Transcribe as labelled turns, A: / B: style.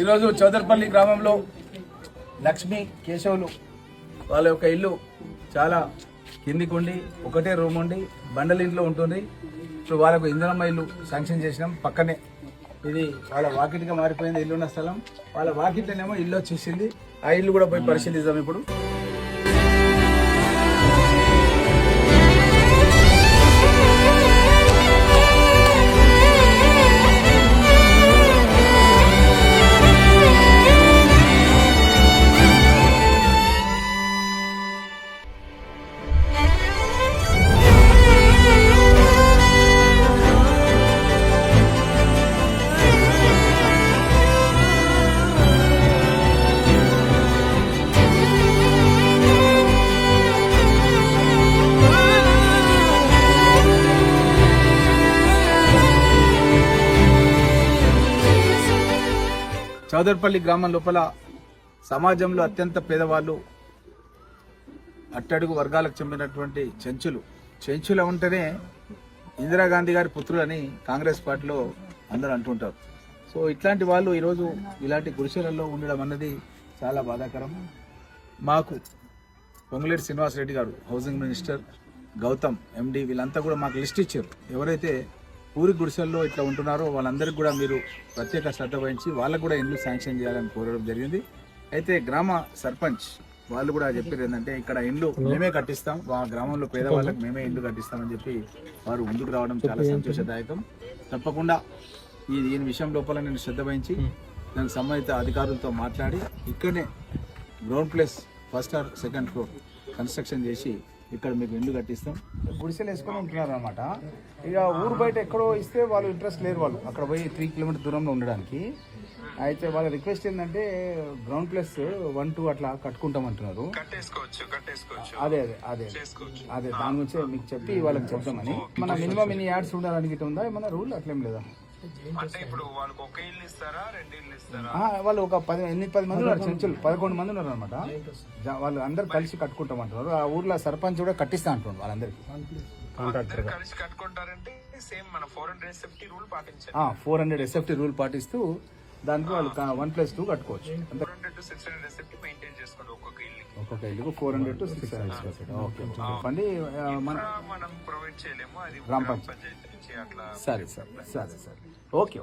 A: ఈరోజు చౌదర్పల్లి గ్రామంలో లక్ష్మి కేశవులు వాళ్ళ యొక్క ఇల్లు చాలా కిందికి ఉండి ఒకటే రూమ్ ఉండి బండల ఇంట్లో ఉంటుంది. ఇప్పుడు వాళ్ళకు ఇంధనమ్మ ఇల్లు శాంక్షన్ చేసినాం. పక్కనే ఇది వాళ్ళ వాకిటిగా మారిపోయింది ఇల్లున్న స్థలం. వాళ్ళ వాకిట్లోనేమో ఇల్లు వచ్చేసింది. ఆ ఇల్లు కూడా పోయి పరిశీలిద్దాం ఇప్పుడు. చౌదర్పల్లి గ్రామం లోపల సమాజంలో అత్యంత పేదవాళ్ళు, అట్టడుగు వర్గాలకు చెందినటువంటి చెంచులు ఉంటేనే ఇందిరాగాంధీ గారి పుత్రులని కాంగ్రెస్ పార్టీలో అందరూ అంటుంటారు. సో ఇట్లాంటి వాళ్ళు ఈరోజు ఇలాంటి గుడిసెలలో ఉండడం అన్నది చాలా బాధాకరం. మాకు పొంగులేటి శ్రీనివాసరెడ్డి గారు హౌసింగ్ మినిస్టర్, గౌతమ్ ఎండి వీళ్ళంతా కూడా మాకు లిస్ట్ ఇచ్చారు. ఎవరైతే పూరి గుడిసెల్లో ఇట్లా ఉంటున్నారో వాళ్ళందరికీ కూడా మీరు ప్రత్యేక శ్రద్ధ వహించి వాళ్ళకు కూడా ఇల్లు శాంక్షన్ చేయాలని కోరడం జరిగింది. అయితే గ్రామ సర్పంచ్ వాళ్ళు కూడా చెప్పారు ఏంటంటే ఇక్కడ ఇండ్లు మేమే కట్టిస్తాం, ఆ గ్రామంలో పేదవాళ్ళకి మేమే ఇండ్లు కట్టిస్తామని చెప్పి వారు ముందుకు రావడం చాలా సంతోషదాయకం. తప్పకుండా దీని విషయం లోపల నేను శ్రద్ధ వహించి దానికి సంబంధిత అధికారులతో మాట్లాడి ఇక్కడనే ground plus first or second floor construction చేసి ఇక్కడ మీకు ఇల్లు కట్టిస్తాం. గుడిసెలు వేసుకొని ఉంటున్నారు అనమాట. ఇక ఊరు బయట ఎక్కడో ఇస్తే వాళ్ళు ఇంట్రెస్ట్ లేరు, వాళ్ళు అక్కడ పోయి 3 కిలోమీటర్ దూరంలో ఉండడానికి. అయితే వాళ్ళ రిక్వెస్ట్ ఏంటంటే గ్రౌండ్ ప్లస్ 1, 2 అట్లా కట్టుకుంటామంటున్నారు. అదే దాని గురించి మీకు చెప్పి వాళ్ళకి చెప్తామని. మన మినిమం ఇన్ని యాడ్స్ ఉండడానికి ఉందా ఏమన్నా రూల్ అట్లేం లేదా? వాళ్ళు ఒక 10 మంది ఉన్నారు, చెంచులు 11 మంది ఉన్నారు అనమాట. వాళ్ళు అందరు కలిసి కట్టుకుంటామంటున్నారు. ఆ ఊర్లో సర్పంచ్ కూడా కట్టిస్తా అంటున్నారు వాళ్ళందరికి. 400 SFT రూల్ పాటిస్తూ దానికి వాళ్ళు 1+2 కట్టుకోవచ్చు. ఒక్కొక్క ఇల్లుకు 400 to 600. ఓకే చెప్పండి. మనం ప్రొవైడ్ చేయలేము, అది గ్రామ పంచాయతీ నుంచి అట్లా. సరే ఓకే.